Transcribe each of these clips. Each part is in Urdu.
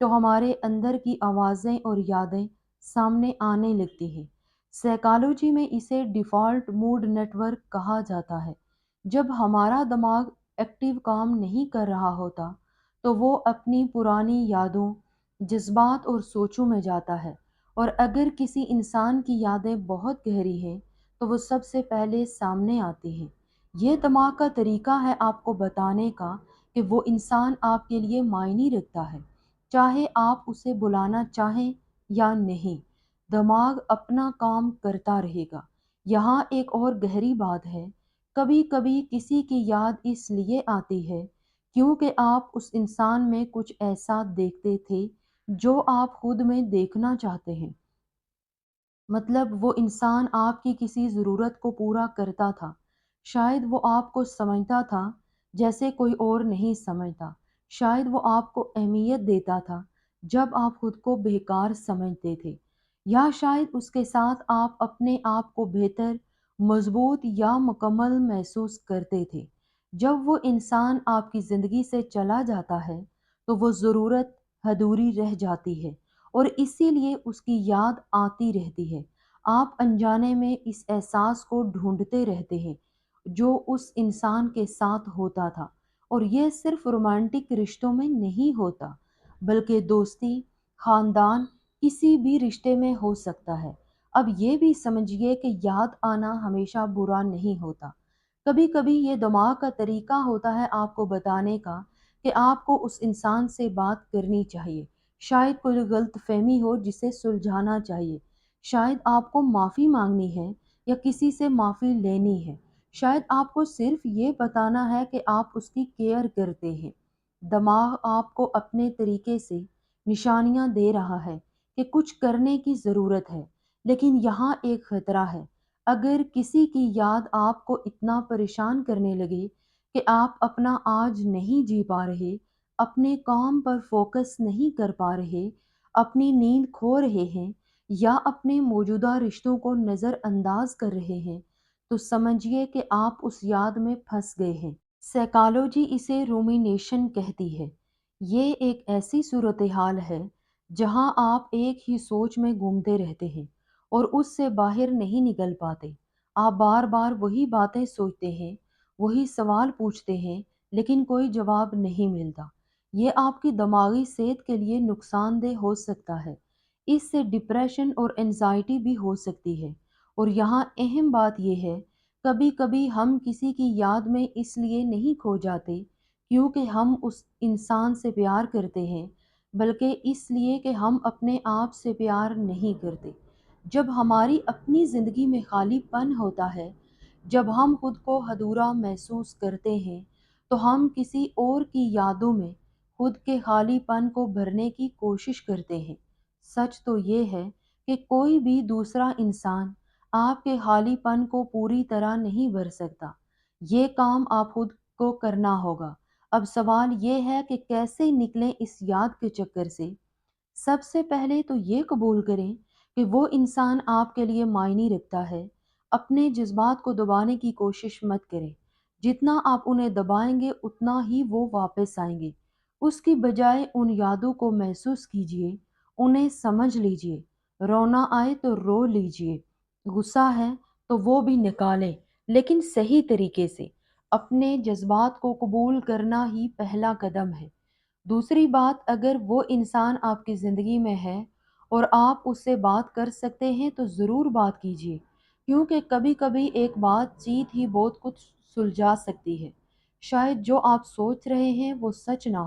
تو ہمارے اندر کی آوازیں اور یادیں سامنے آنے لگتی ہیں۔ سائیکالوجی میں اسے ڈیفالٹ موڈ نیٹ ورک کہا جاتا ہے۔ جب ہمارا دماغ ایکٹیو کام نہیں کر رہا ہوتا تو وہ اپنی پرانی یادوں، جذبات اور سوچوں میں جاتا ہے، اور اگر کسی انسان کی یادیں بہت گہری ہیں تو وہ سب سے پہلے سامنے آتی ہیں۔ یہ دماغ کا طریقہ ہے آپ کو بتانے کا کہ وہ انسان آپ کے لیے معنی رکھتا ہے، چاہے آپ اسے بلانا چاہیں یا نہیں۔ دماغ اپنا کام کرتا رہے گا۔ یہاں ایک اور گہری بات ہے، کبھی کبھی کسی کی یاد اس لیے آتی ہے کیونکہ آپ اس انسان میں کچھ ایسا دیکھتے تھے جو آپ خود میں دیکھنا چاہتے ہیں۔ مطلب وہ انسان آپ کی کسی ضرورت کو پورا کرتا تھا، شاید وہ آپ کو سمجھتا تھا جیسے کوئی اور نہیں سمجھتا، شاید وہ آپ کو اہمیت دیتا تھا جب آپ خود کو بیکار سمجھتے تھے، یا شاید اس کے ساتھ آپ اپنے آپ کو بہتر، مضبوط یا مکمل محسوس کرتے تھے۔ جب وہ انسان آپ کی زندگی سے چلا جاتا ہے تو وہ ضرورت ادھوری رہ جاتی ہے، اور اسی لیے اس کی یاد آتی رہتی ہے۔ آپ انجانے میں اس احساس کو ڈھونڈتے رہتے ہیں جو اس انسان کے ساتھ ہوتا تھا، اور یہ صرف رومانٹک رشتوں میں نہیں ہوتا بلکہ دوستی، خاندان، کسی بھی رشتے میں ہو سکتا ہے۔ اب یہ بھی سمجھیے کہ یاد آنا ہمیشہ برا نہیں ہوتا۔ کبھی کبھی یہ دماغ کا طریقہ ہوتا ہے آپ کو بتانے کا کہ آپ کو اس انسان سے بات کرنی چاہیے، شاید کوئی غلط فہمی ہو جسے سلجھانا چاہیے، شاید آپ کو معافی مانگنی ہے یا کسی سے معافی لینی ہے، شاید آپ کو صرف یہ بتانا ہے کہ آپ اس کی کیئر کرتے ہیں۔ دماغ آپ کو اپنے طریقے سے نشانیاں دے رہا ہے کہ کچھ کرنے کی ضرورت ہے، لیکن یہاں ایک خطرہ ہے۔ اگر کسی کی یاد آپ کو اتنا پریشان کرنے لگے کہ آپ اپنا آج نہیں جی پا رہے، اپنے کام پر فوکس نہیں کر پا رہے، اپنی نیند کھو رہے ہیں یا اپنے موجودہ رشتوں کو نظر انداز کر رہے ہیں، تو سمجھیے کہ آپ اس یاد میں پھنس گئے ہیں۔ سائیکالوجی اسے رومینیشن کہتی ہے۔ یہ ایک ایسی صورتحال ہے جہاں آپ ایک ہی سوچ میں گھومتے رہتے ہیں اور اس سے باہر نہیں نکل پاتے۔ آپ بار بار وہی باتیں سوچتے ہیں، وہی سوال پوچھتے ہیں، لیکن کوئی جواب نہیں ملتا۔ یہ آپ کی دماغی صحت کے لیے نقصان دہ ہو سکتا ہے۔ اس سے ڈپریشن اور انزائٹی بھی ہو سکتی ہے۔ اور یہاں اہم بات یہ ہے، کبھی کبھی ہم کسی کی یاد میں اس لیے نہیں کھو جاتے کیونکہ ہم اس انسان سے پیار کرتے ہیں، بلکہ اس لیے کہ ہم اپنے آپ سے پیار نہیں کرتے۔ جب ہماری اپنی زندگی میں خالی پن ہوتا ہے، جب ہم خود کو ادھورا محسوس کرتے ہیں، تو ہم کسی اور کی یادوں میں خود کے خالی پن کو بھرنے کی کوشش کرتے ہیں۔ سچ تو یہ ہے کہ کوئی بھی دوسرا انسان آپ کے خالی پن کو پوری طرح نہیں بھر سکتا۔ یہ کام آپ خود کو کرنا ہوگا۔ اب سوال یہ ہے کہ کیسے نکلیں اس یاد کے چکر سے۔ سب سے پہلے تو یہ قبول کریں کہ وہ انسان آپ کے لیے معنی رکھتا ہے۔ اپنے جذبات کو دبانے کی کوشش مت کریں۔ جتنا آپ انہیں دبائیں گے اتنا ہی وہ واپس آئیں گے۔ اس کی بجائے ان یادوں کو محسوس کیجیے، انہیں سمجھ لیجیے۔ رونا آئے تو رو لیجیے، غصہ ہے تو وہ بھی نکالیں، لیکن صحیح طریقے سے۔ اپنے جذبات کو قبول کرنا ہی پہلا قدم ہے۔ دوسری بات، اگر وہ انسان آپ کی زندگی میں ہے اور آپ اس سے بات کر سکتے ہیں تو ضرور بات کیجیے، کیونکہ کبھی کبھی ایک بات چیت ہی بہت کچھ سلجھا سکتی ہے۔ شاید جو آپ سوچ رہے ہیں وہ سچ نہ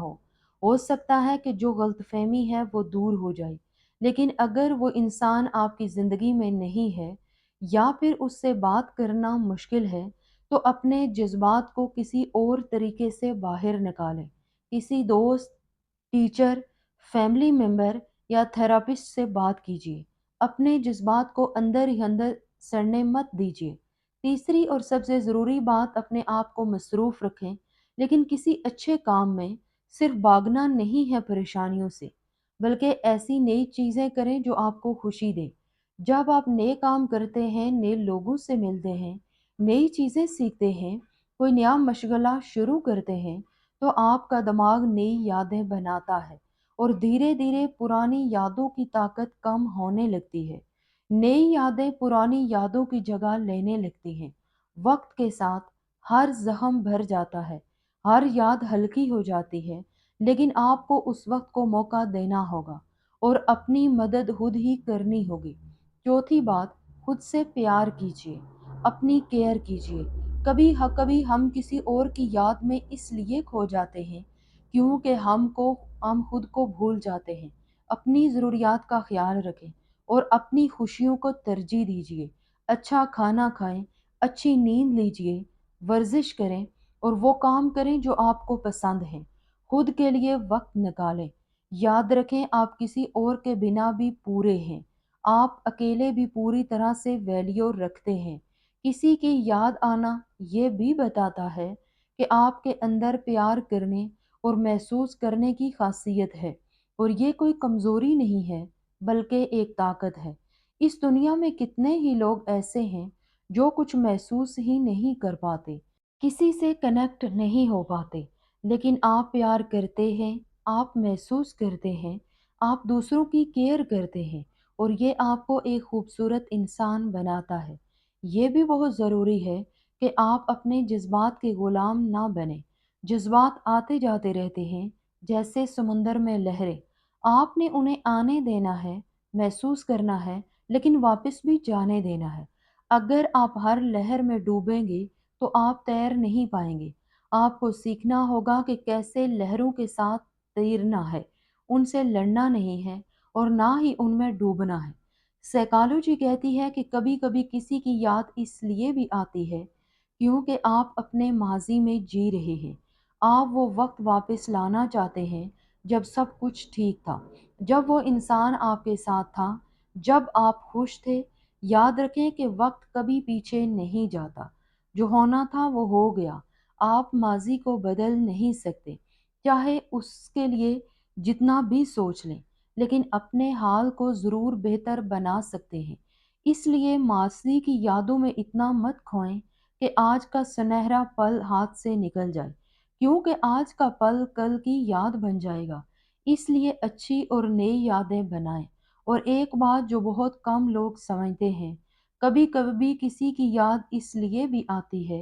ہو سکتا ہے کہ جو غلط فہمی ہے وہ دور ہو جائے، لیکن اگر وہ انسان آپ کی زندگی میں نہیں ہے یا پھر اس سے بات کرنا مشکل ہے، تو اپنے جذبات کو کسی اور طریقے سے باہر نکالیں۔ کسی دوست، ٹیچر، فیملی ممبر یا تھراپسٹ سے بات کیجیے۔ اپنے جذبات کو اندر ہی اندر سڑنے مت دیجیے۔ تیسری اور سب سے ضروری بات، اپنے آپ کو مصروف رکھیں، لیکن کسی اچھے کام میں۔ صرف بھاگنا نہیں ہے پریشانیوں سے، بلکہ ایسی نئی چیزیں کریں جو آپ کو خوشی دیں۔ جب آپ نئے کام کرتے ہیں، نئے لوگوں سے ملتے ہیں، نئی چیزیں سیکھتے ہیں، کوئی نیا مشغلہ شروع کرتے ہیں، تو آپ کا دماغ نئی یادیں بناتا ہے اور دھیرے دھیرے پرانی یادوں کی طاقت کم ہونے لگتی ہے۔ نئی یادیں پرانی یادوں کی جگہ لینے لگتی ہیں۔ وقت کے ساتھ ہر زخم بھر جاتا ہے، ہر یاد ہلکی ہو جاتی ہے، لیکن آپ کو اس وقت کو موقع دینا ہوگا اور اپنی مدد خود ہی کرنی ہوگی۔ چوتھی بات، خود سے پیار کیجیے، اپنی کیئر کیجیے۔ کبھی ہم کسی اور کی یاد میں اس لیے کھو جاتے ہیں کیونکہ ہم خود کو بھول جاتے ہیں۔ اپنی ضروریات کا خیال رکھیں اور اپنی خوشیوں کو ترجیح دیجیے۔ اچھا کھانا کھائیں، اچھی نیند لیجیے، ورزش کریں اور وہ کام کریں جو آپ کو پسند ہیں۔ خود کے لیے وقت نکالیں۔ یاد رکھیں آپ کسی اور کے بنا بھی پورے ہیں۔ آپ اکیلے بھی پوری طرح سے ویلیو رکھتے ہیں۔ کسی کی یاد آنا یہ بھی بتاتا ہے کہ آپ کے اندر پیار کرنے اور محسوس کرنے کی خاصیت ہے، اور یہ کوئی کمزوری نہیں ہے بلکہ ایک طاقت ہے۔ اس دنیا میں کتنے ہی لوگ ایسے ہیں جو کچھ محسوس ہی نہیں کر پاتے، کسی سے کنیکٹ نہیں ہو پاتے، لیکن آپ پیار کرتے ہیں، آپ محسوس کرتے ہیں، آپ دوسروں کی کیئر کرتے ہیں، اور یہ آپ کو ایک خوبصورت انسان بناتا ہے۔ یہ بھی بہت ضروری ہے کہ آپ اپنے جذبات کے غلام نہ بنیں۔ جذبات آتے جاتے رہتے ہیں جیسے سمندر میں لہریں۔ آپ نے انہیں آنے دینا ہے، محسوس کرنا ہے، لیکن واپس بھی جانے دینا ہے۔ اگر آپ ہر لہر میں ڈوبیں گے تو آپ تیر نہیں پائیں گے۔ آپ کو سیکھنا ہوگا کہ کیسے لہروں کے ساتھ تیرنا ہے، ان سے لڑنا نہیں ہے اور نہ ہی ان میں ڈوبنا ہے۔ سائیکالوجی کہتی ہے کہ کبھی کبھی کسی کی یاد اس لیے بھی آتی ہے کیونکہ آپ اپنے ماضی میں جی رہے ہیں۔ آپ وہ وقت واپس لانا چاہتے ہیں جب سب کچھ ٹھیک تھا، جب وہ انسان آپ کے ساتھ تھا، جب آپ خوش تھے۔ یاد رکھیں کہ وقت کبھی پیچھے نہیں جاتا، جو ہونا تھا وہ ہو گیا۔ آپ ماضی کو بدل نہیں سکتے، چاہے اس کے لیے جتنا بھی سوچ لیں، لیکن اپنے حال کو ضرور بہتر بنا سکتے ہیں۔ اس لیے ماضی کی یادوں میں اتنا مت کھوئیں کہ آج کا سنہرا پل ہاتھ سے نکل جائے، کیونکہ آج کا پل کل کی یاد بن جائے گا۔ اس لیے اچھی اور نئی یادیں بنائیں۔ اور ایک بات جو بہت کم لوگ سمجھتے ہیں، کبھی کبھی کسی کی یاد اس لیے بھی آتی ہے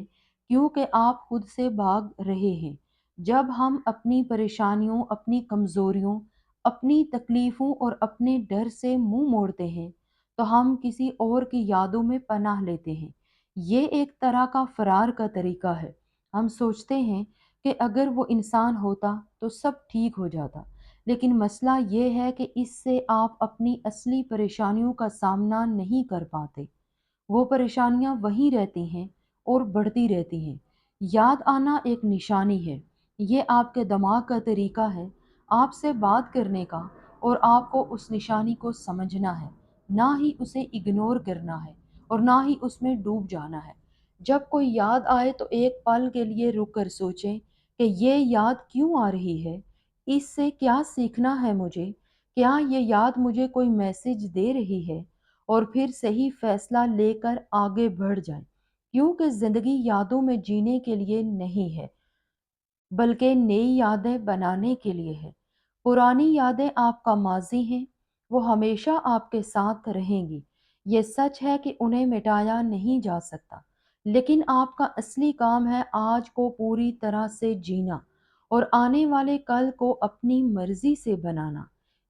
کیونکہ آپ خود سے بھاگ رہے ہیں۔ جب ہم اپنی پریشانیوں، اپنی کمزوریوں، اپنی تکلیفوں اور اپنے ڈر سے منہ موڑتے ہیں تو ہم کسی اور کی یادوں میں پناہ لیتے ہیں۔ یہ ایک طرح کا فرار کا طریقہ ہے۔ ہم سوچتے ہیں کہ اگر وہ انسان ہوتا تو سب ٹھیک ہو جاتا، لیکن مسئلہ یہ ہے کہ اس سے آپ اپنی اصلی پریشانیوں کا سامنا نہیں کر پاتے۔ وہ پریشانیاں وہیں رہتی ہیں اور بڑھتی رہتی ہیں۔ یاد آنا ایک نشانی ہے۔ یہ آپ کے دماغ کا طریقہ ہے آپ سے بات کرنے کا، اور آپ کو اس نشانی کو سمجھنا ہے، نہ ہی اسے اگنور کرنا ہے اور نہ ہی اس میں ڈوب جانا ہے۔ جب کوئی یاد آئے تو ایک پل کے لیے رک کر سوچیں کہ یہ یاد کیوں آ رہی ہے، اس سے کیا سیکھنا ہے مجھے، کیا یہ یاد مجھے کوئی میسج دے رہی ہے، اور پھر صحیح فیصلہ لے کر آگے بڑھ جائیں، کیونکہ زندگی یادوں میں جینے کے لیے نہیں ہے بلکہ نئی یادیں بنانے کے لیے ہے۔ پرانی یادیں آپ کا ماضی ہیں، وہ ہمیشہ آپ کے ساتھ رہیں گی۔ یہ سچ ہے کہ انہیں مٹایا نہیں جا سکتا، لیکن آپ کا اصلی کام ہے آج کو پوری طرح سے جینا اور آنے والے کل کو اپنی مرضی سے بنانا۔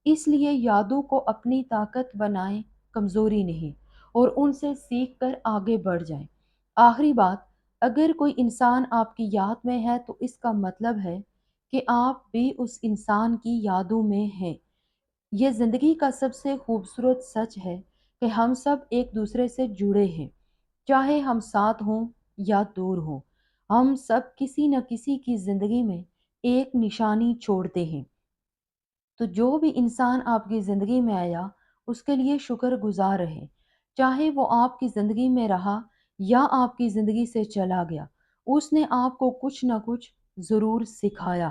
اس لیے یادوں کو اپنی طاقت بنائیں، کمزوری نہیں، اور ان سے سیکھ کر آگے بڑھ جائیں۔ آخری بات، اگر کوئی انسان آپ کی یاد میں ہے تو اس کا مطلب ہے کہ آپ بھی اس انسان کی یادوں میں ہیں۔ یہ زندگی کا سب سے خوبصورت سچ ہے کہ ہم سب ایک دوسرے سے جڑے ہیں، چاہے ہم ساتھ ہوں یا دور ہوں۔ ہم سب کسی نہ کسی کی زندگی میں ایک نشانی چھوڑتے ہیں۔ تو جو بھی انسان آپ کی زندگی میں آیا اس کے لیے شکر گزار رہیں، چاہے وہ آپ کی زندگی میں رہا یا آپ کی زندگی سے چلا گیا، اس نے آپ کو کچھ نہ کچھ ضرور سکھایا۔